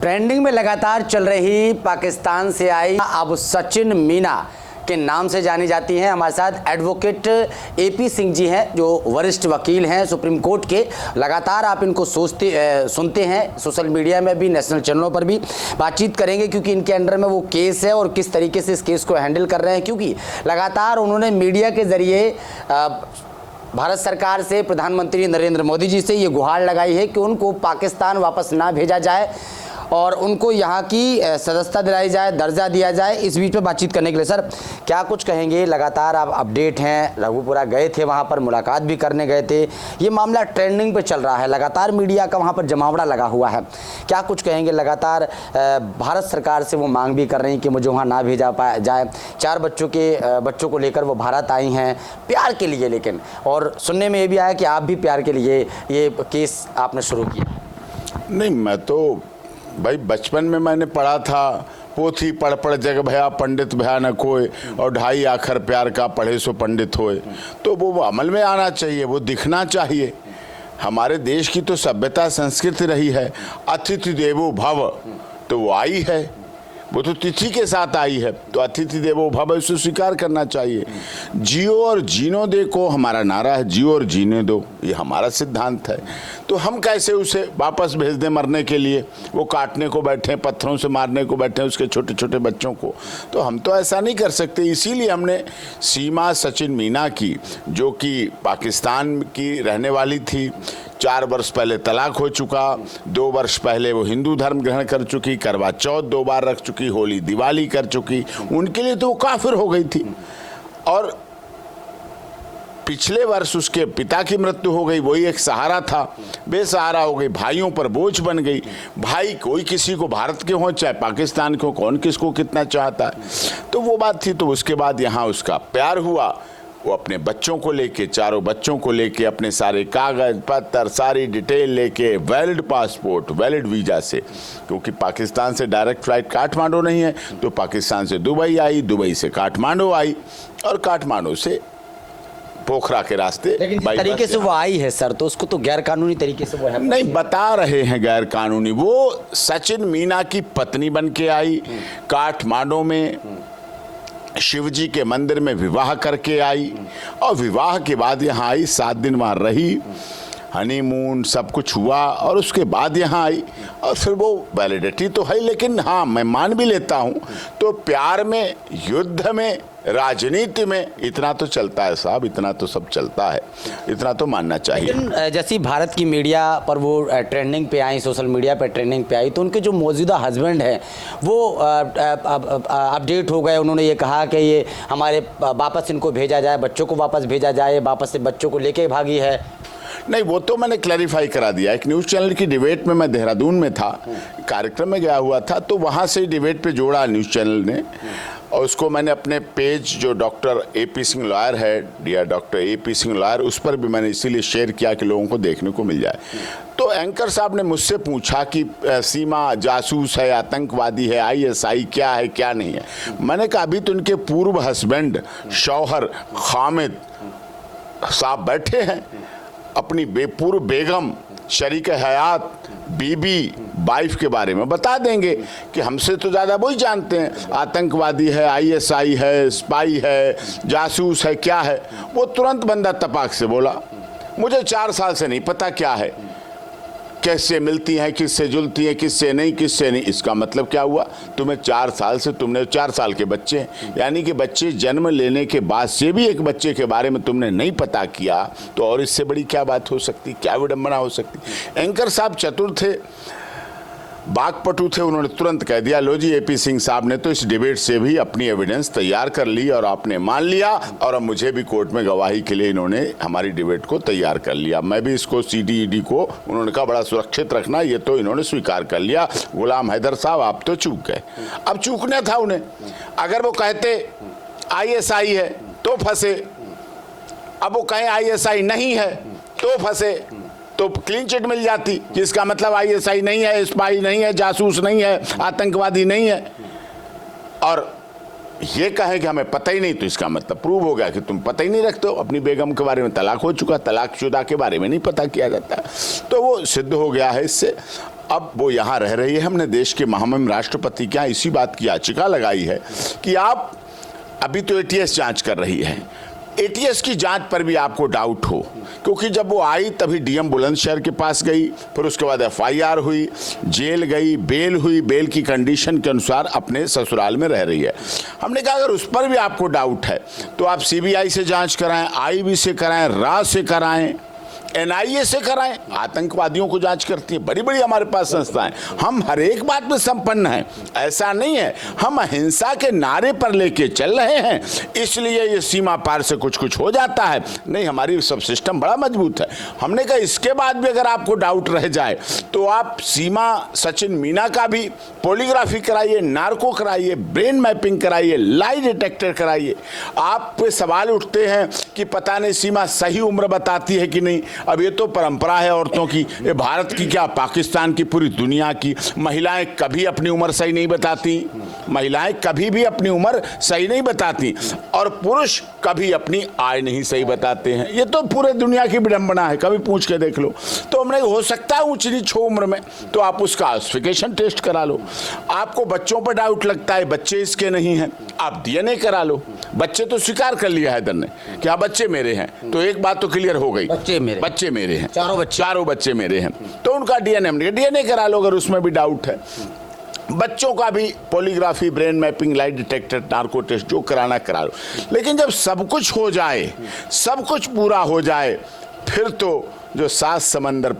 Trending में लगातार चल रही पाकिस्तान से आई अब सचिन मीना के नाम से जानी जाती हैं। हमारे साथ एडवोकेट एपी सिंह जी हैं जो वरिष्ठ वकील हैं सुप्रीम कोर्ट के। लगातार आप इनको सुनते हैं सोशल मीडिया में भी, नेशनल चैनलों पर भी। बातचीत करेंगे क्योंकि इनके अंडर में वो केस है और किस तरीके से इस केस को हैंडल कर रहे हैं, क्योंकि लगातार उन्होंने मीडिया के ज़रिए भारत सरकार से, प्रधानमंत्री नरेंद्र मोदी जी से ये गुहार लगाई है कि उनको पाकिस्तान वापस ना भेजा जाए और उनको यहाँ की सदस्यता दिलाई जाए, दर्जा दिया जाए। इस बीच में बातचीत करने के लिए सर क्या कुछ कहेंगे? लगातार आप अपडेट हैं, रघुपुरा गए थे, वहाँ पर मुलाकात भी करने गए थे। ये मामला ट्रेंडिंग पे चल रहा है, लगातार मीडिया का वहाँ पर जमावड़ा लगा हुआ है। क्या कुछ कहेंगे? लगातार भारत सरकार से वो मांग भी कर रही हैं कि मुझे वहाँ ना भेजा जाए। 4 बच्चों को लेकर वो भारत आई हैं प्यार के लिए, लेकिन और सुनने में ये भी आया कि आप भी प्यार के लिए ये केस आपने शुरू किया। नहीं, मैं तो भाई बचपन में मैंने पढ़ा था, पोथी पढ़ पढ़ जग भया पंडित भया न कोय, और 2.5 आखर प्यार का पढ़े सो पंडित होए। तो वो अमल में आना चाहिए, वो दिखना चाहिए। हमारे देश की तो सभ्यता संस्कृति रही है, अतिथि देवो भव, तो वो आई है, वो तो तिथि के साथ आई है, तो अतिथि देवो भव इसे स्वीकार करना चाहिए। जियो और जीनो दे को हमारा नारा है, जियो और जीने दो, ये हमारा सिद्धांत है। तो हम कैसे उसे वापस भेज दें मरने के लिए? वो काटने को बैठे, पत्थरों से मारने को बैठे उसके छोटे छोटे बच्चों को, तो हम तो ऐसा नहीं कर सकते। इसीलिए हमने सीमा सचिन मीना की, जो कि पाकिस्तान की रहने वाली थी, 4 वर्ष पहले तलाक हो चुका, 2 वर्ष पहले वो हिंदू धर्म ग्रहण कर चुकी, करवा चौथ 2 बार रख चुकी, होली दिवाली कर चुकी, उनके लिए तो वो काफिर हो गई थी। और पिछले वर्ष उसके पिता की मृत्यु हो गई, वही एक सहारा था, बेसहारा हो गई, भाइयों पर बोझ बन गई। भाई कोई किसी को भारत के हों चाहे पाकिस्तान के हो, कौन किसको कितना चाहता है, तो वो बात थी। तो उसके बाद यहाँ उसका प्यार हुआ, वो अपने बच्चों को लेके, 4 बच्चों को लेके, अपने सारे कागज पत्तर सारी डिटेल लेके, वैलिड पासपोर्ट, वैलिड वीज़ा से, क्योंकि पाकिस्तान से डायरेक्ट फ्लाइट काठमांडू नहीं है, तो पाकिस्तान से दुबई आई, दुबई से काठमांडू आई, और काठमांडू से पोखरा के रास्ते। लेकिन जिस तरीके से वो आई है सर, तो उसको तो गैर कानूनी तरीके से वो है नहीं, बता रहे हैं गैर कानूनी। वो सचिन मीना की पत्नी बन के आई, काठमांडू में शिवजी के मंदिर में विवाह करके आई, और विवाह के बाद यहाँ आई, 7 दिन वहाँ रही, हनीमून सब कुछ हुआ, और उसके बाद यहाँ आई। और फिर वो वैलिडिटी तो है, लेकिन हाँ मैं मान भी लेता हूँ, तो प्यार में, युद्ध में, राजनीति में इतना तो चलता है साहब, इतना तो सब चलता है, इतना तो मानना चाहिए। लेकिन जैसी भारत की मीडिया पर वो ट्रेंडिंग पे आई, सोशल मीडिया पे ट्रेंडिंग पे आई, तो उनके जो मौजूदा हस्बैंड हैं वो अपडेट हो गए। उन्होंने ये कहा कि ये हमारे वापस इनको भेजा जाए, बच्चों को वापस भेजा जाए, वापस से बच्चों को लेके भागी है। नहीं, वो तो मैंने क्लैरिफाई करा दिया। एक न्यूज़ चैनल की डिबेट में, मैं देहरादून में था, कार्यक्रम में गया हुआ था, तो वहाँ से डिबेट पे जोड़ा न्यूज़ चैनल ने, और उसको मैंने अपने पेज जो डॉक्टर एपी सिंह लॉयर है, dear doctor A P Singh lawyer, उस पर भी मैंने इसीलिए शेयर किया कि लोगों को देखने को मिल जाए। तो एंकर साहब ने मुझसे पूछा कि सीमा जासूस है, आतंकवादी है, ISI क्या है क्या नहीं है। मैंने कहा अभी तो उनके पूर्व हस्बैंड शौहर हामिद साहब बैठे हैं, अपनी पूर्व बेगम, शरीक हयात, बीबी, वाइफ के बारे में बता देंगे कि हमसे तो ज़्यादा वही जानते हैं, आतंकवादी है, ISI है, स्पाई है, जासूस है, क्या है। वो तुरंत बंदा तपाक से बोला, मुझे 4 साल से नहीं पता क्या है, कैसे मिलती हैं, किससे जुलती हैं, किससे नहीं, किससे नहीं। इसका मतलब क्या हुआ? तुम्हें 4 साल से, तुमने 4 साल के बच्चे हैं, यानी कि बच्चे जन्म लेने के बाद से भी एक बच्चे के बारे में तुमने नहीं पता किया, तो और इससे बड़ी क्या बात हो सकती, क्या विडंबना हो सकती। एंकर साहब चतुर थे, बागपटु थे, उन्होंने तुरंत कह दिया, लो जी एपी सिंह साहब ने तो इस डिबेट से भी अपनी एविडेंस तैयार कर ली और आपने मान लिया, और अब मुझे भी कोर्ट में गवाही के लिए इन्होंने हमारी डिबेट को तैयार कर लिया। मैं भी इसको CDED को, उन्होंने कहा बड़ा सुरक्षित रखना, ये तो इन्होंने स्वीकार कर लिया। गुलाम हैदर साहब आप तो चूक गए, अब चूकना था उन्हें। अगर वो कहते ISI है तो फंसे, अब वो कहें ISI नहीं है तो फंसे, तो क्लीन चिट मिल जाती, जिसका मतलब ISI नहीं है, स्पाई नहीं है, जासूस नहीं है, आतंकवादी नहीं है। और ये कहे कि हमें पता ही नहीं, तो इसका मतलब प्रूव हो गया कि तुम पता ही नहीं रखते हो। अपनी बेगम के बारे में तलाक हो चुका, तलाकशुदा के बारे में नहीं पता किया जाता, तो वो सिद्ध हो गया है इससे। अब वो यहाँ रह रही है। हमने देश के महामहिम राष्ट्रपति के यहाँ इसी बात की याचिका लगाई है कि आप, अभी तो एटीएस जांच कर रही है, एटीएस की जांच पर भी आपको डाउट हो, क्योंकि जब वो आई तभी डीएम बुलंदशहर के पास गई, फिर उसके बाद एफआईआर हुई, जेल गई, बेल हुई, बेल की कंडीशन के अनुसार अपने ससुराल में रह रही है। हमने कहा अगर उस पर भी आपको डाउट है तो आप सीबीआई से जांच कराएं, आईबी से कराएं, राज से कराएं, एनआईए से कराएं। आतंकवादियों को जांच करती है, बड़ी बड़ी हमारे पास संस्थाएं। हम हर एक बात में संपन्न हैं, ऐसा नहीं है। हम अहिंसा के नारे पर लेके चल रहे हैं, इसलिए ये सीमा पार से कुछ कुछ हो जाता है। नहीं, हमारी सब सिस्टम बड़ा मजबूत है। हमने कहा इसके बाद भी अगर आपको डाउट रह जाए तो आप सीमा सचिन मीना का भी पॉलीग्राफी कराइए, नार्को कराइए, ब्रेन मैपिंग कराइए, लाई डिटेक्टर कराइए। आप पे सवाल उठते हैं कि पता नहीं सीमा सही उम्र बताती है कि नहीं। अब ये तो परंपरा है औरतों की, ये भारत की क्या, पाकिस्तान की, पूरी दुनिया की। महिलाएं कभी अपनी उम्र सही नहीं बताती, महिलाएं कभी भी अपनी उम्र सही नहीं बताती, और पुरुष कभी अपनी आय नहीं सही बताते हैं। ये तो पूरे दुनिया की विडंबना है, कभी पूछ के देख लो। तो हमने, हो सकता है ऊंच नीच हो उम्र में, तो आप उसका ऑसिफिकेशन टेस्ट करा लो। आपको बच्चों पर डाउट लगता है बच्चे इसके नहीं हैं, आप डीएनए करा लो। बच्चे तो स्वीकार कर लिया हैदर ने कि हाँ बच्चे मेरे हैं, तो एक बात तो क्लियर हो गई, बच्चे मेरे हैं, चारों बच्चे मेरे हैं। तो उनका डीएनए करा लो अगर उसमें भी डाउट है। बच्चों का भी polygraphy, brain mapping, lie detector, narco test जो कराना करा लो। लेकिन जब सब कुछ हो जाए, सब कुछ पूरा हो जाए, फिर तो जो सात समंदर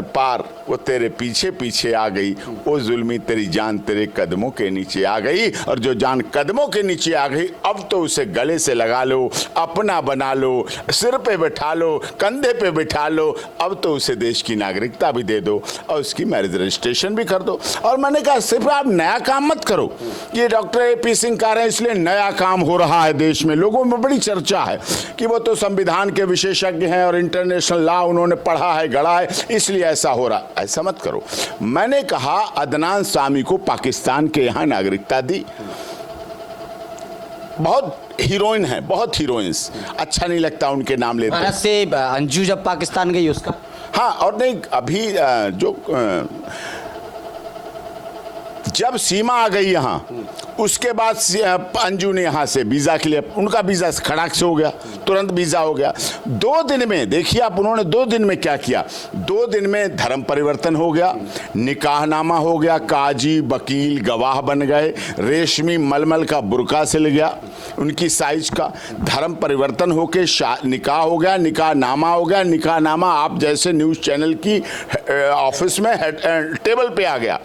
पार वो तेरे पीछे पीछे आ गई, वो जुल्मी तेरी जान तेरे कदमों के नीचे आ गई, और जो जान कदमों के नीचे आ गई अब तो उसे गले से लगा लो, अपना बना लो, सिर पे बिठा लो, कंधे पे बिठा लो, अब तो उसे देश की नागरिकता भी दे दो और उसकी मैरिज रजिस्ट्रेशन भी कर दो। और मैंने कहा सिर्फ आप नया काम मत करो, ये डॉक्टर एपी सिंह कह रहे हैं इसलिए नया काम हो रहा है देश में, लोगों में बड़ी चर्चा है कि वो तो संविधान के विशेषज्ञ हैं और इंटरनेशनल लॉ उन्होंने पढ़ा है, गढ़ा है, इसलिए ऐसा हो रहा। ऐसा मत करो। मैंने कहा अदनान सामी को पाकिस्तान के यहां नागरिकता दी, बहुत हीरोइन है, बहुत हीरोइंस, अच्छा नहीं लगता उनके नाम लेते। भारत से अंजू जब पाकिस्तान गई उसका, हाँ, और नहीं अभी जो जब सीमा आ गई यहाँ, उसके बाद अंजू ने यहाँ से वीज़ा के लिए, उनका वीज़ा खड़ाक से हो गया, तुरंत वीज़ा हो गया। 2 दिन में, देखिए आप, उन्होंने 2 दिन में क्या किया। 2 दिन में धर्म परिवर्तन हो गया, निकाहनामा हो गया, काजी, वकील, गवाह बन गए, रेशमी मलमल का बुर्का सिल गया उनकी साइज का, धर्म परिवर्तन होके निकाह हो गया, निकाहनामा हो गया, निकाहनामा आप जैसे न्यूज़ चैनल की ऑफिस में टेबल पे आ गया।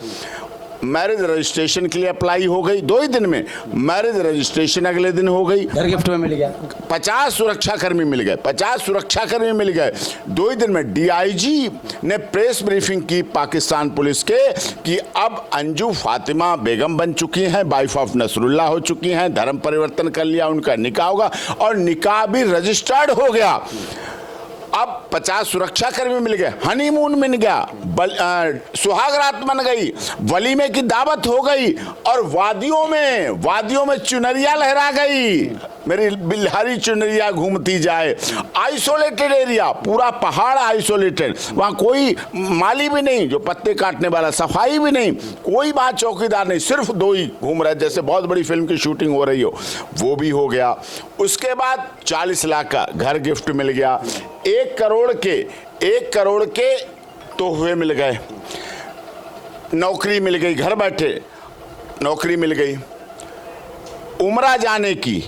मैरिज रजिस्ट्रेशन के लिए अप्लाई हो गई 2 ही दिन में, मैरिज रजिस्ट्रेशन अगले दिन हो गई, घर गिफ्ट में मिल गया। 50 सुरक्षाकर्मी मिल गए, 50 सुरक्षाकर्मी मिल गए 2 ही दिन में। डीआईजी ने प्रेस ब्रीफिंग की पाकिस्तान पुलिस के कि अब अंजू फातिमा बेगम बन चुकी हैं, वाइफ ऑफ नसरुल्लाह हो चुकी हैं, धर्म परिवर्तन कर लिया, उनका निकाह होगा और निकाह भी रजिस्टर्ड हो गया। अब 50 सुरक्षाकर्मी मिल गए, हनीमून मिल गया, सुहागरात बन गई, वलीमे की दावत हो गई और वादियों में चुनरिया लहरा गई, मेरी बिल्हारी चुनरिया घूमती जाए। आइसोलेटेड एरिया, पूरा पहाड़ आइसोलेटेड, वहाँ कोई माली भी नहीं जो पत्ते काटने वाला, सफाई भी नहीं, कोई बात चौकीदार नहीं, सिर्फ 2 ही घूम रहे, जैसे बहुत बड़ी फिल्म की शूटिंग हो रही हो, वो भी हो गया। उसके बाद 40 लाख का घर गिफ्ट मिल गया, 1 करोड़ के तोहफे मिल गए, नौकरी मिल गई, घर बैठे नौकरी मिल गई, उम्रा जाने की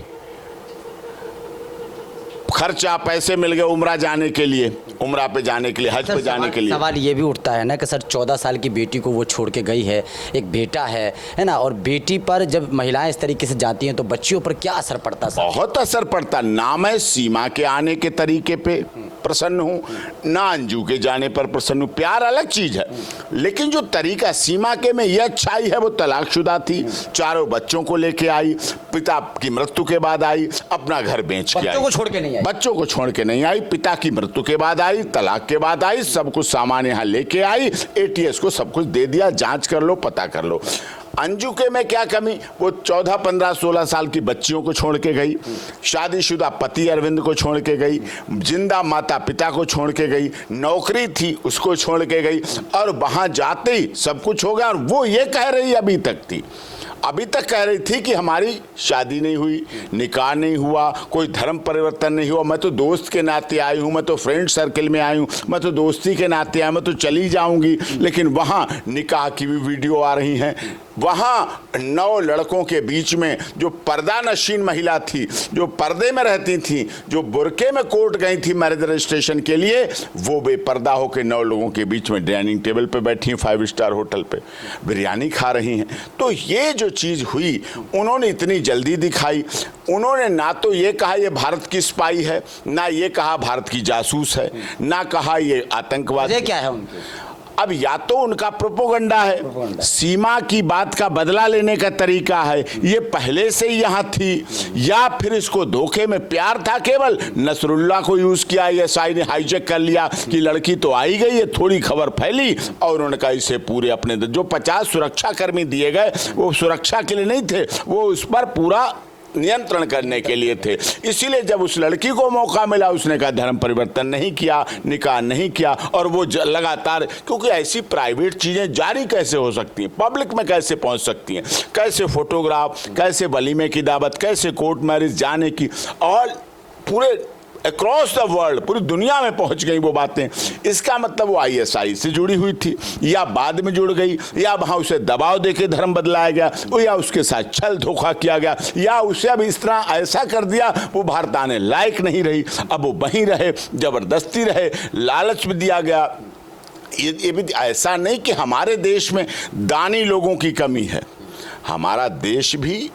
खर्चा, पैसे मिल गए उम्रा जाने के लिए, उम्रा पे जाने के लिए, हज पे जाने के लिए। सवाल ये भी उठता है ना कि सर 14 साल की बेटी को वो छोड़ के गई है, एक बेटा है ना, और बेटी पर जब महिलाएं इस तरीके से जाती हैं तो बच्चियों पर क्या असर पड़ता है? बहुत असर पड़ता। ना मैं सीमा के आने के तरीके पे प्रसन्न हूँ, ना अंजू के जाने पर प्रसन्न हूँ, प्यार अलग चीज है, लेकिन जो तरीका सीमा के में यह अच्छाई है, वो तलाकशुदा थी, 4 बच्चों को लेके आई, पिता की मृत्यु के बाद आई, अपना घर बेच के आई, बच्चों को छोड़ के नहीं आई, पिता की मृत्यु के बाद आई, तलाक के बाद आई, सब कुछ सामान यहाँ लेके आई, एटीएस को सब कुछ दे दिया, जांच कर लो, पता कर लो। अंजू के में क्या कमी, वो 14, 15, 16 साल की बच्चियों को छोड़ के गई, शादीशुदा पति अरविंद को छोड़ के गई, जिंदा माता पिता को छोड़ के गई, नौकरी थी उसको छोड़ के गई, और वहां जाते ही सब कुछ हो गया। और वो ये कह रही अभी तक कह रही थी कि हमारी शादी नहीं हुई, निकाह नहीं हुआ, कोई धर्म परिवर्तन नहीं हुआ, मैं तो दोस्त के नाते आई हूँ, मैं तो फ्रेंड सर्कल में आई हूँ, मैं तो दोस्ती के नाते आई, मैं तो चली जाऊंगी। लेकिन वहाँ निकाह की भी वीडियो आ रही हैं, वहाँ 9 लड़कों के बीच में जो पर्दा नशीन महिला थी, जो पर्दे में रहती थी, जो बुरके में कोर्ट गई थी मैरिज रजिस्ट्रेशन के लिए, वो बेपर्दा होकर 9 लोगों के बीच में डाइनिंग टेबल पे बैठी हैं, 5 स्टार होटल पे बिरयानी खा रही हैं। तो ये जो चीज़ हुई उन्होंने इतनी जल्दी दिखाई। उन्होंने ना तो ये कहा ये भारत की स्पाई है, ना ये कहा भारत की जासूस है, ना कहा ये आतंकवादी। क्या है उनके? अब या तो उनका प्रोपोगंडा है, सीमा की बात का बदला लेने का तरीका है, ये पहले से ही यहाँ थी, या फिर इसको धोखे में प्यार था केवल, नसरुल्लाह को यूज किया, आईएसआई ने हाईजैक कर लिया कि लड़की तो आई गई है, थोड़ी खबर फैली और उन्होंने कहा इसे पूरे अपने जो 50 सुरक्षा कर्मी दिए गए वो सुरक्षा के लिए नहीं थे, वो उस पर पूरा नियंत्रण करने के लिए थे। इसीलिए जब उस लड़की को मौका मिला उसने कहा धर्म परिवर्तन नहीं किया, निकाह नहीं किया, और वो लगातार, क्योंकि ऐसी प्राइवेट चीज़ें जारी कैसे हो सकती हैं, पब्लिक में कैसे पहुंच सकती हैं, कैसे फोटोग्राफ, कैसे वलीमे की दावत, कैसे कोर्ट मैरिज जाने की, और पूरे अक्रॉस द वर्ल्ड पूरी दुनिया में पहुंच गई वो बातें। इसका मतलब वो आईएसआई से जुड़ी हुई थी, या बाद में जुड़ गई, या वहां उसे दबाव देके धर्म बदलाया गया, या उसके साथ छल धोखा किया गया, या उसे अब इस तरह ऐसा कर दिया वो भारत आने लायक नहीं रही, अब वो वहीं रहे, जबरदस्ती रहे, लालच भी दिया गया। ये भी ऐसा नहीं कि हमारे देश में दानी लोगों की कमी है, हमारा देश भी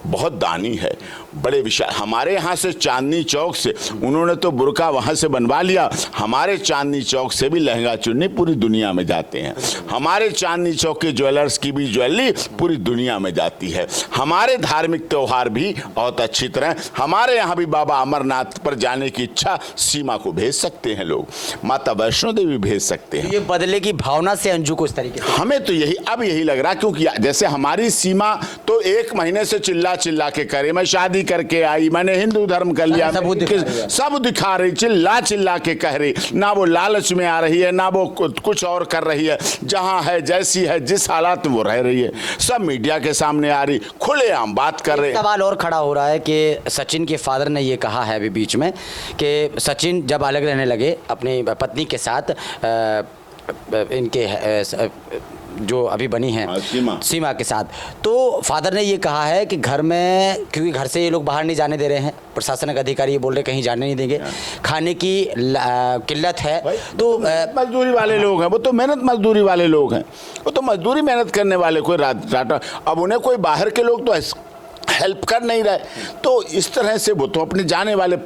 बहुत दानी है, बड़े विशाल। हमारे यहाँ से चांदनी चौक से उन्होंने तो बुर्का वहाँ से बनवा लिया, हमारे चांदनी चौक से भी लहंगा चुन्नी पूरी दुनिया में जाते हैं, हमारे चांदनी चौक के ज्वेलर्स की भी ज्वेलरी पूरी दुनिया में जाती है, हमारे धार्मिक त्यौहार भी बहुत अच्छी तरह, हमारे यहाँ भी बाबा अमरनाथ पर जाने की इच्छा सीमा को भेज सकते हैं लोग, माता वैष्णो देवी भेज सकते हैं। ये बदले की भावना से अंजू को इस तरीके से हमें तो यही लग रहा, क्योंकि जैसे हमारी सीमा तो 1 महीने से चिल्ला के करे, मैं शादी करके आई, मैंने हिंदू धर्म कर लिया, सब दिखा रही, चिल्ला के कह रही, ना वो लालच में आ रही है, ना वो कुछ और कर रही है, जहां है जैसी है जिस हालात में वो रह रही है सब मीडिया के सामने आ रही, खुलेआम बात कर रहे हैं। सवाल और खड़ा हो रहा है कि सचिन के फादर ने ये कहा है अभी बीच में कि सचिन जब अलग रहने लगे अपनी पत्नी के साथ, इनके जो अभी बनी है सीमा के साथ, तो फादर ने ये कहा है कि घर में, क्योंकि घर से ये लोग बाहर नहीं जाने दे रहे हैं, प्रशासनिक अधिकारी ये बोल रहे कहीं जाने नहीं देंगे, खाने की किल्लत है, तो मजदूरी वाले लोग हैं, वो तो मेहनत मजदूरी वाले लोग हैं, वो तो मजदूरी मेहनत करने वाले, कोई रात अब उन्हें कोई बाहर के लोग तो हेल्प कर नहीं रहे, तो इस तरह से वो तो अपने जाने वाले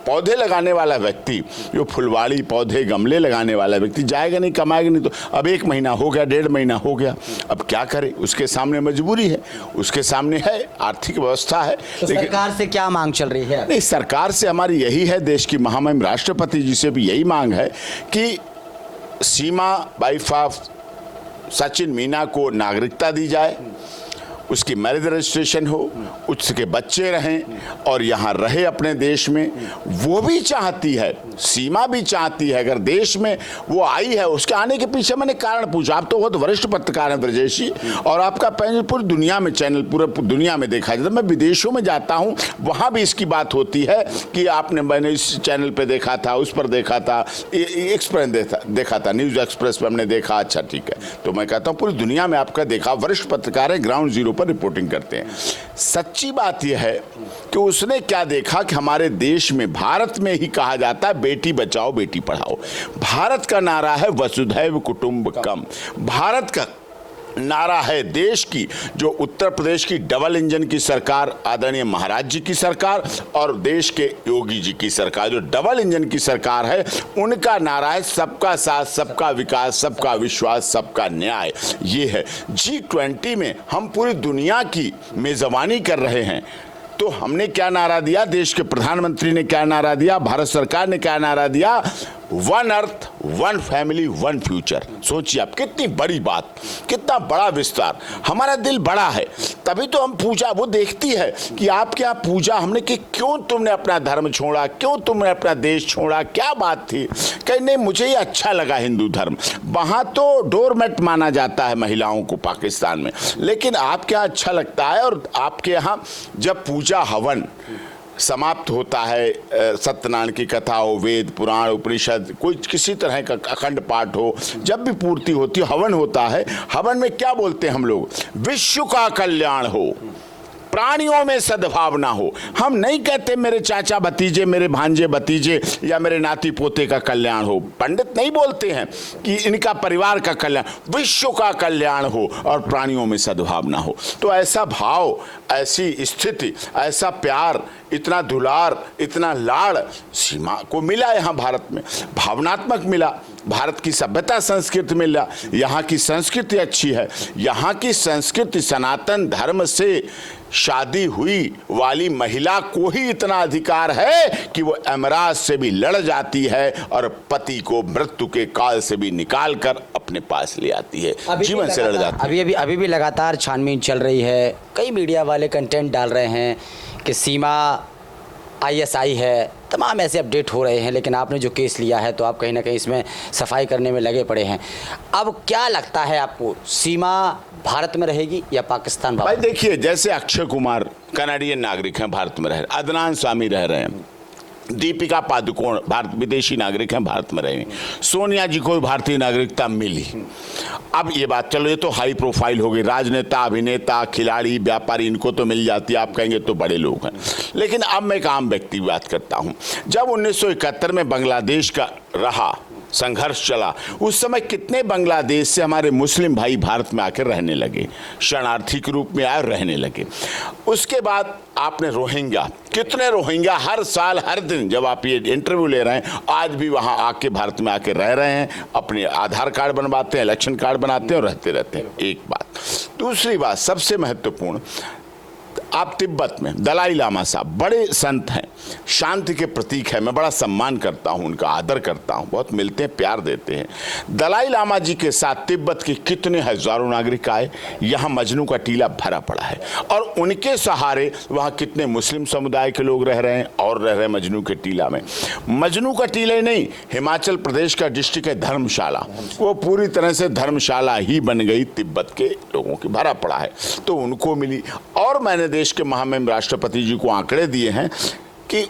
पौधे लगाने वाला व्यक्ति, जो फुलवाड़ी पौधे गमले लगाने वाला व्यक्ति जाएगा नहीं, कमाएगा नहीं, तो अब 1 महीना हो गया, 1.5 महीना हो गया, अब क्या करे, उसके सामने मजबूरी है, उसके सामने है आर्थिक व्यवस्था है। तो सरकार से क्या मांग चल रही है? नहीं, सरकार से हमारी यही है, देश की महामहिम राष्ट्रपति जी से भी यही मांग है कि सीमा वाइफ ऑफ सचिन मीना को नागरिकता दी जाए, उसकी मैरिज रजिस्ट्रेशन हो, उसके बच्चे रहें और यहाँ रहे अपने देश में। वो भी चाहती है, सीमा भी चाहती है, अगर देश में वो आई है, उसके आने के पीछे मैंने कारण पूछा। आप तो बहुत वरिष्ठ पत्रकार हैं ब्रजेश जी, और आपका पैनल पूरी दुनिया में, चैनल पूरे देखा जाता है। मैं विदेशों में जाता हूँ, वहाँ भी इसकी बात होती है कि आपने, मैंने इस चैनल पर देखा था, उस पर देखा था, एक्सप्रेस देखा था, न्यूज़ एक्सप्रेस पर हमने देखा, अच्छा ठीक है। तो मैं कहता हूँ पूरी दुनिया में आपका देखा, वरिष्ठ पत्रकार है, ग्राउंड जीरो पर रिपोर्टिंग करते हैं। सच्ची बात यह है कि उसने क्या देखा कि हमारे देश में, भारत में ही कहा जाता है बेटी बचाओ बेटी पढ़ाओ। भारत का नारा है वसुधैव कुटुंबकम। भारत का नारा है देश की, जो उत्तर प्रदेश की डबल इंजन की सरकार, आदरणीय महाराज जी की सरकार, और देश के योगी जी की सरकार, जो डबल इंजन की सरकार है, उनका नारा है सबका साथ, सबका विकास, सबका विश्वास, सबका न्याय। ये है G20 में हम पूरी दुनिया की मेजबानी कर रहे हैं, तो हमने क्या नारा दिया, देश के प्रधानमंत्री ने क्या नारा दिया, भारत सरकार ने क्या नारा दिया, one earth, one family, one future. सोचिए आप, कितनी बड़ी बात, कितना बड़ा विस्तार। हमारा दिल बड़ा है, तभी तो हम पूजा, वो देखती है कि आप क्या पूजा हमने कि क्यों तुमने अपना धर्म छोड़ा, क्यों तुमने अपना देश छोड़ा, क्या बात थी। कहीं नहीं, मुझे ये अच्छा लगा हिंदू धर्म। वहाँ तो डोरमेट माना जाता है महिलाओं को पाकिस्तान में, लेकिन आपके यहाँ अच्छा लगता है। और आपके यहाँ जब पूजा हवन समाप्त होता है, सत्यनारायण की कथा हो, वेद पुराण उपनिषद, कोई किसी तरह का अखंड पाठ हो, जब भी पूर्ति होती है, हवन होता है। हवन में क्या बोलते हैं हम लोग? विश्व का कल्याण हो, प्राणियों में सद्भावना हो। हम नहीं कहते मेरे चाचा भतीजे, मेरे भांजे भतीजे या मेरे नाती पोते का कल्याण हो। पंडित नहीं बोलते हैं कि इनका परिवार का कल्याण, विश्व का कल्याण हो और प्राणियों में सद्भावना हो। तो ऐसा भाव, ऐसी स्थिति, ऐसा प्यार, इतना दुलार, इतना लाड़ सीमा को मिला यहाँ भारत में। भावनात्मक मिला, भारत की सभ्यता संस्कृति मिला। यहाँ की संस्कृति अच्छी है, यहाँ की संस्कृति सनातन धर्म से शादी हुई वाली महिला को ही इतना अधिकार है कि वो यमराज से भी लड़ जाती है और पति को मृत्यु के काल से भी निकाल कर अपने पास ले आती है, जीवन से लड़ जाती है। अभी भी लगातार छानबीन चल रही है। कई मीडिया वाले कंटेंट डाल रहे हैं कि सीमा ISI है, तमाम ऐसे अपडेट हो रहे हैं, लेकिन आपने जो केस लिया है तो आप कहीं ना कहीं इसमें सफाई करने में लगे पड़े हैं। अब क्या लगता है आपको, सीमा भारत में रहेगी या पाकिस्तान? भाई देखिए, जैसे अक्षय कुमार कनाडियन नागरिक हैं, भारत में रह रहे, अदनान स्वामी रह रहे हैं, दीपिका पादुकोण भारत विदेशी नागरिक हैं, भारत में रहे, सोनिया जी को भारतीय नागरिकता मिली। अब ये बात चलो, ये तो हाई प्रोफाइल हो गई, राजनेता, अभिनेता, खिलाड़ी, व्यापारी, इनको तो मिल जाती है, आप कहेंगे तो बड़े लोग हैं। लेकिन अब मैं एक आम व्यक्ति की बात करता हूं। जब 1971 में बांग्लादेश का रहा संघर्ष चला, उस समय कितने बांग्लादेश से हमारे मुस्लिम भाई भारत में आकर रहने लगे, शरणार्थी के रूप में आए, रहने लगे। उसके बाद आपने रोहिंग्या, कितने रोहिंग्या हर साल हर दिन, जब आप ये इंटरव्यू ले रहे हैं, आज भी वहाँ आके भारत में आके रह रहे हैं, अपने आधार कार्ड बनवाते हैं, इलेक्शन कार्ड बनाते हैं और रहते रहते हैं। एक बात। दूसरी बात सबसे महत्वपूर्ण, आप तिब्बत में दलाई लामा साहब बड़े संत हैं, शांति के प्रतीक है, मैं बड़ा सम्मान करता हूं, उनका आदर करता हूं, बहुत मिलते हैं, प्यार देते हैं। दलाई लामा जी के साथ तिब्बत के कितने हजारों नागरिक आए, यहाँ मजनू का टीला भरा पड़ा है और उनके सहारे वहाँ कितने मुस्लिम समुदाय के लोग रह रहे हैं और रह रहे हैं मजनू के टीला में। मजनू का टीला ही नहीं, हिमाचल प्रदेश का डिस्ट्रिक्ट है धर्मशाला, वो पूरी तरह से धर्मशाला ही बन गई, तिब्बत के लोगों की भरा पड़ा है, तो उनको मिली। और मैंने देश के महामहिम राष्ट्रपति जी को आंकड़े दिए हैं कि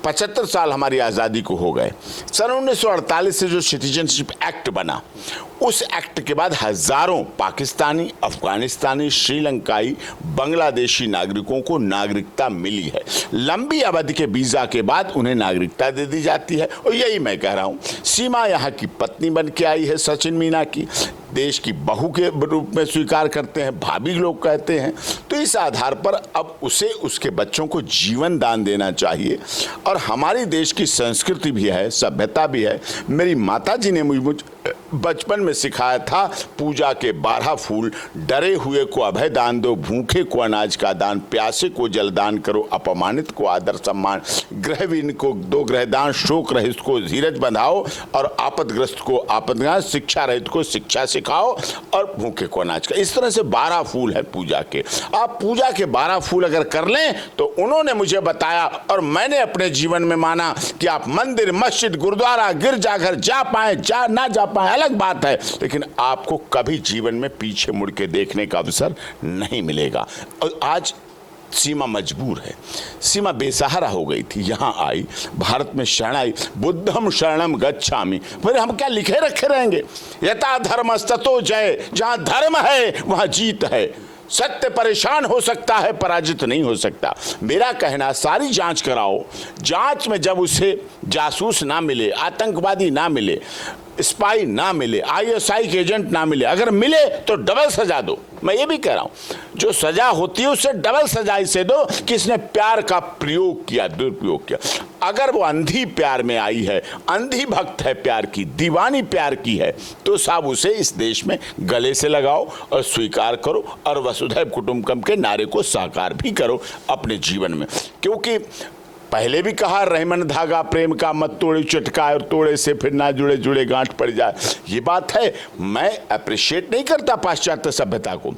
75 साल हमारी आज़ादी को हो गए। सन 1948 से जो सिटीजनशिप एक्ट बना, उस एक्ट के बाद हजारों पाकिस्तानी, अफगानिस्तानी, श्रीलंकाई, बांग्लादेशी नागरिकों को नागरिकता मिली है। लंबी अवधि के वीज़ा के बाद उन्हें नागरिकता दे दी जाती है। और यही मैं कह रहा हूँ, सीमा यहाँ की पत्नी बन के आई है, सचिन मीना की, देश की बहू के रूप में स्वीकार करते हैं, भाभी लोग कहते हैं। तो इस आधार पर अब उसे, उसके बच्चों को जीवन दान देना चाहिए। और हमारी देश की संस्कृति भी है, सभ्यता भी है। मेरी माता जी ने मुझ बचपन में सिखाया था, पूजा के 12 फूल, डरे हुए को अभय दान दो, भूखे को अनाज का दान, प्यासे को जलदान करो, अपमानित को आदर सम्मान, ग्रहवीन को दो ग्रहदान, शोक रहित को धीरज बंधाओ और आपदग्रस्त को आपदगान, शिक्षा रहित को शिक्षा सिखाओ और भूखे को अनाज का। इस तरह से 12 फूल है पूजा के। आप पूजा के 12 फूल अगर कर लें तो उन्होंने मुझे बताया और मैंने अपने जीवन में माना कि आप मंदिर, मस्जिद, गुरुद्वारा, गिरजाघर जा पाए, जा ना जा पाए अलग बात है, लेकिन आपको कभी जीवन में पीछे मुड़ के देखने का अवसर नहीं मिलेगा। और आज सीमा मजबूर है, सीमा बेसहारा हो गई थी, यहाँ आई, भारत में शरण आई, बुद्धम शरणम गच्छामि। फिर हम क्या लिखे रखे रहेंगे, यथा धर्मस्ततो जय, जहाँ धर्म है वहाँ जीत है। सत्य परेशान हो सकता है, पराजित नहीं हो सकता। मेरा कहना, सारी जांच कराओ, जांच में जब उसे जासूस ना मिले, आतंकवादी ना मिले, स्पाई ना मिले, ISI के एजेंट ना मिले, अगर मिले तो डबल सजा दो। मैं ये भी कह रहा हूं, जो सजा होती है उससे डबल सजा इसे दो कि इसने प्यार का प्रयोग किया, दुरुपयोग किया। अगर वो अंधी प्यार में आई है, अंधी भक्त है प्यार की, दीवानी प्यार की है, तो साहब उसे इस देश में गले से लगाओ और स्वीकार करो और वसुधैव कुटुंबकम के नारे को साकार भी करो अपने जीवन में। क्योंकि पहले भी कहा, रहमन धागा प्रेम का मत तोड़े चटका, और तोड़े से फिर ना जुड़े जुड़े गांठ पड़ जाए। ये बात है। मैं अप्रिशिएट नहीं करता पाश्चात्य सभ्यता को,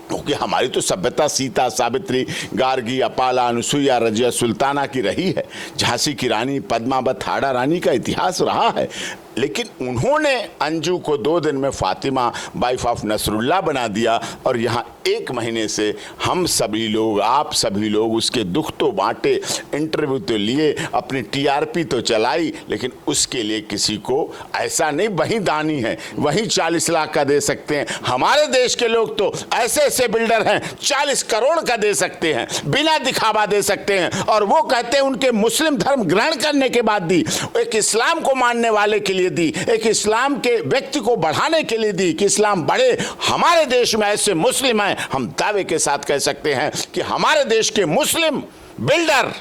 क्योंकि हमारी तो सभ्यता सीता, सावित्री, गार्गी, अपाला, अनुसुईया, रजिया सुल्ताना की रही है। झांसी की रानी, पद्मावत, हाड़ा रानी का इतिहास रहा है। लेकिन उन्होंने अंजू को 2 दिन में फातिमा वाइफ ऑफ नसरुल्लाह बना दिया, और यहाँ 1 महीने से हम सभी लोग, आप सभी लोग उसके दुख तो बांटे, इंटरव्यू तो लिए, अपनी टीआरपी तो चलाई, लेकिन उसके लिए किसी को ऐसा नहीं वही दानी है वही 40 लाख का दे सकते हैं। हमारे देश के लोग तो ऐसे ऐसे बिल्डर हैं 40 करोड़ का दे सकते हैं, बिना दिखावा दे सकते हैं, और वो कहते हैं उनके मुस्लिम धर्म ग्रहण करने के बाद दी, एक इस्लाम को मानने वाले के लिए दी, एक इस्लाम के व्यक्ति को बढ़ाने के लिए दी कि इस्लाम बढ़े। हमारे देश में ऐसे मुस्लिम हैं, हम दावे के साथ कह सकते हैं कि हमारे देश के मुस्लिम बिल्डर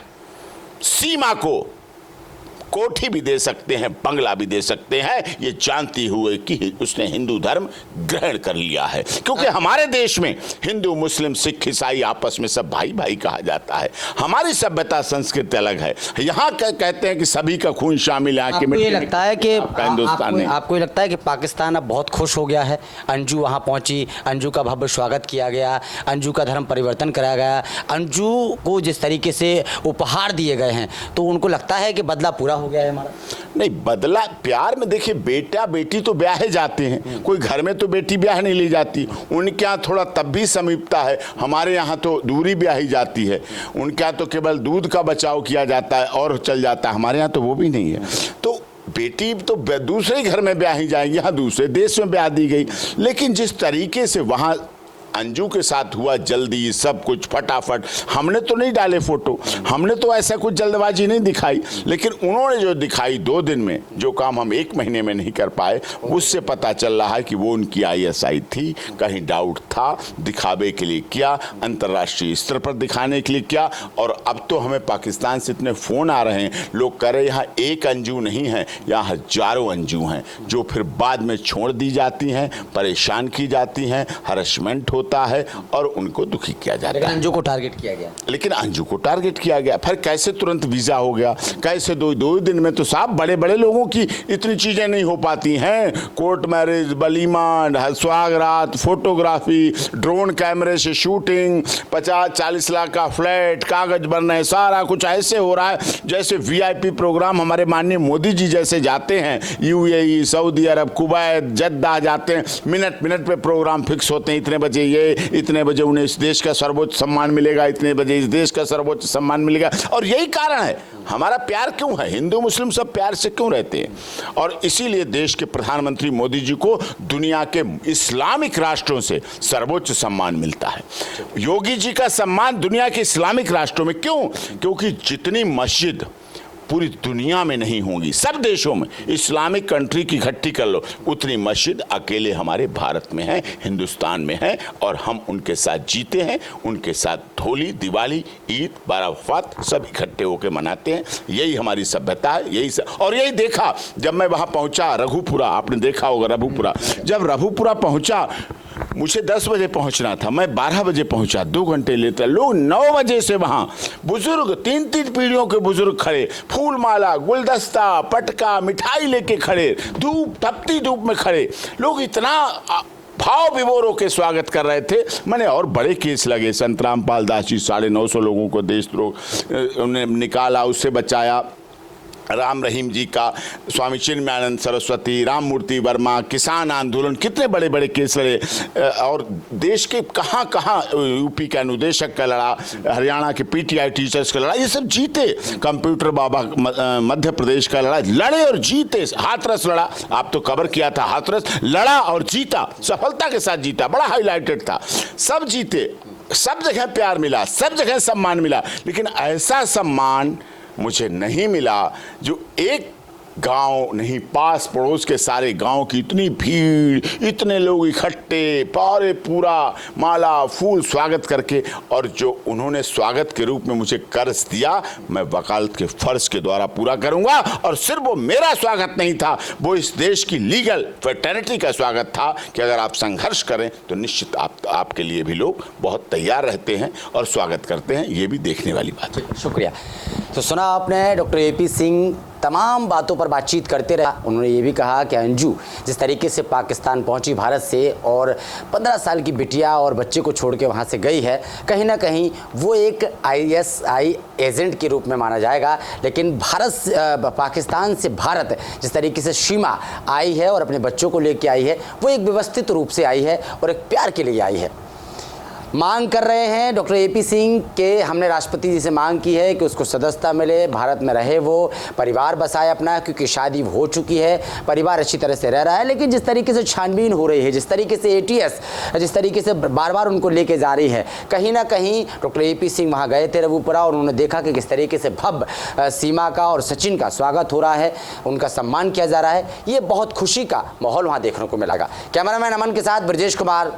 सीमा को कोठी भी दे सकते हैं, बंगला भी दे सकते हैं, ये जानती हुए कि उसने हिंदू धर्म ग्रहण कर लिया है। क्योंकि हमारे देश में हिंदू, मुस्लिम, सिख, ईसाई आपस में सब भाई भाई कहा जाता है। हमारी सभ्यता संस्कृति अलग है। यहाँ कहते हैं कि सभी का खून शामिल है। आपको ये लगता है कि हिंदुस्तान में आपको ये लगता है कि पाकिस्तान अब बहुत खुश हो गया है? अंजू वहाँ पहुँची, अंजू का भव्य स्वागत किया गया, अंजू का धर्म परिवर्तन कराया गया, अंजू को जिस तरीके से उपहार दिए गए हैं, तो उनको लगता है कि बदला पूरा हो गया है हमारा? नहीं, बदला प्यार में देखिए, बेटा बेटी तो ब्याहे जाते हैं, कोई घर में तो बेटी ब्याह नहीं ली जाती। उनके यहाँ थोड़ा तब भी समीपता है, हमारे यहाँ तो दूरी ब्याही जाती है। उनके यहाँ तो केवल दूध का बचाव किया जाता है और चल जाता है, हमारे यहाँ तो वो भी नहीं है। तो बेटी तो दूसरे घर में ब्याही जाएगी, यहाँ दूसरे देश में ब्याह दी गई। लेकिन जिस तरीके से वहाँ अंजू के साथ हुआ, जल्दी सब कुछ फटाफट, हमने तो नहीं डाले फोटो, हमने तो ऐसा कुछ जल्दबाजी नहीं दिखाई, लेकिन उन्होंने जो दिखाई 2 दिन में, जो काम हम 1 महीने में नहीं कर पाए, उससे पता चल रहा है कि वो उनकी ISI थी, कहीं डाउट था, दिखावे के लिए किया, अंतर्राष्ट्रीय स्तर पर दिखाने के लिए किया। और अब तो हमें पाकिस्तान से इतने फ़ोन आ रहे हैं, लोग कह रहे यहाँ एक अंजू नहीं है, यहाँ हजारों अंजू हैं, जो फिर बाद में छोड़ दी जाती हैं, परेशान की जाती हैं, हरसमेंट होता है और उनको दुखी किया जाता है। अंजू को टारगेट किया गया, लेकिन अंजू को टारगेट किया गया, फिर कैसे तुरंत वीजा हो गया, कैसे 2 दिन में? तो साहब बड़े बड़े लोगों की इतनी चीजें नहीं हो पाती हैं। कोर्ट मैरिज, वलीमा, सुहागरात, फोटोग्राफी, ड्रोन कैमरे से शूटिंग, 50-40 लाख का फ्लैट, कागज बनने, सारा कुछ ऐसे हो रहा है जैसे VIP प्रोग्राम हमारे माननीय मोदी जी जैसे जाते हैं, UAE, सऊदी अरब, कुवैत, जद्दा जाते हैं, मिनट मिनट पे प्रोग्राम फिक्स होते हैं, इतने बजे ये, इतने बजे उन्हें इस देश का सर्वोच्च सम्मान मिलेगा, इतने बजे इस देश का सर्वोच्च सम्मान मिलेगा। और यही कारण है हमारा प्यार क्यों है, हिंदू मुस्लिम सब प्यार से क्यों रहते हैं। और इसीलिए देश के प्रधानमंत्री मोदी जी को दुनिया के इस्लामिक राष्ट्रों से सर्वोच्च सम्मान मिलता है। योगी जी का सम्मान दुनिया के इस्लामिक राष्ट्रों में क्यों? क्योंकि जितनी मस्जिद पूरी दुनिया में नहीं होंगी, सब देशों में इस्लामिक कंट्री की इकट्ठी कर लो, उतनी मस्जिद अकेले हमारे भारत में है, हिंदुस्तान में है। और हम उनके साथ जीते हैं, उनके साथ होली, दिवाली, ईद, बारावफात सब इकट्ठे होकर मनाते हैं। यही हमारी सभ्यता है, और यही देखा जब मैं वहाँ पहुँचा रघुपुरा, आपने देखा होगा रघुपुरा, जब रघुपुरा पहुँचा, मुझे 10 बजे पहुंचना था, मैं 12 बजे पहुंचा, 2 घंटे लेता। लोग 9 बजे से वहां बुजुर्ग, 3-3 पीढ़ियों के बुजुर्ग खड़े, फूल माला, गुलदस्ता, पटका, मिठाई लेके खड़े, धूप, तपती धूप में खड़े, लोग इतना भाव विभोर होकर स्वागत कर रहे थे। मैंने और बड़े केस लगे, संत रामपाल दास जी 950 लोगों को देशद्रोह उन्हें निकाला, उससे बचाया, राम रहीम जी का, स्वामी चिन्मयानंद सरस्वती, राम मूर्ति वर्मा, किसान आंदोलन, कितने बड़े बड़े केस लड़े। और देश के कहाँ कहाँ, यूपी का अनुदेशक का लड़ा, हरियाणा के PTI टीचर्स का लड़ा, ये सब जीते। कंप्यूटर बाबा मध्य प्रदेश का लड़े और जीते, हाथरस लड़ा, आप तो कवर किया था, हाथरस लड़ा और जीता, सफलता के साथ जीता, बड़ा हाईलाइटेड था। सब जीते, सब जगह प्यार मिला, सब जगह सम्मान मिला। लेकिन ऐसा सम्मान मुझे नहीं मिला जो एक गांव नहीं, पास पड़ोस के सारे गांव की इतनी भीड़, इतने लोग इकट्ठे, पूरा माला फूल स्वागत करके, और जो उन्होंने स्वागत के रूप में मुझे कर्ज दिया, मैं वकालत के फर्ज के द्वारा पूरा करूंगा। और सिर्फ वो मेरा स्वागत नहीं था, वो इस देश की लीगल फ्रेटर्निटी का स्वागत था कि अगर आप संघर्ष करें तो निश्चित आपके लिए भी लोग बहुत तैयार रहते हैं और स्वागत करते हैं। ये भी देखने वाली बात है। शुक्रिया। तो सुना आपने डॉक्टर एपी सिंह तमाम बातों पर बातचीत करते रहा। उन्होंने ये भी कहा कि अंजू जिस तरीके से पाकिस्तान पहुंची भारत से और 15 साल की बिटिया और बच्चे को छोड़ के वहाँ से गई है, कहीं ना कहीं वो एक ISI एजेंट के रूप में माना जाएगा। लेकिन पाकिस्तान से भारत जिस तरीके से सीमा आई है और अपने बच्चों को लेके आई है, वो एक व्यवस्थित रूप से आई है और एक प्यार के लिए आई है। मांग कर रहे हैं डॉक्टर एपी सिंह के, हमने राष्ट्रपति जी से मांग की है कि उसको सदस्यता मिले, भारत में रहे, वो परिवार बसाए अपना, क्योंकि शादी हो चुकी है, परिवार अच्छी तरह से रह रहा है। लेकिन जिस तरीके से छानबीन हो रही है, जिस तरीके से ATS जिस तरीके से बार बार उनको लेके जा रही है, कहीं ना कहीं डॉक्टर एपी सिंह वहाँ गए थे रघुपुरा और उन्होंने देखा कि किस तरीके से भव्य सीमा का और सचिन का स्वागत हो रहा है, उनका सम्मान किया जा रहा है। ये बहुत खुशी का माहौल वहाँ देखने को मिलेगा। कैमरामैन अमन के साथ ब्रजेश कुमार,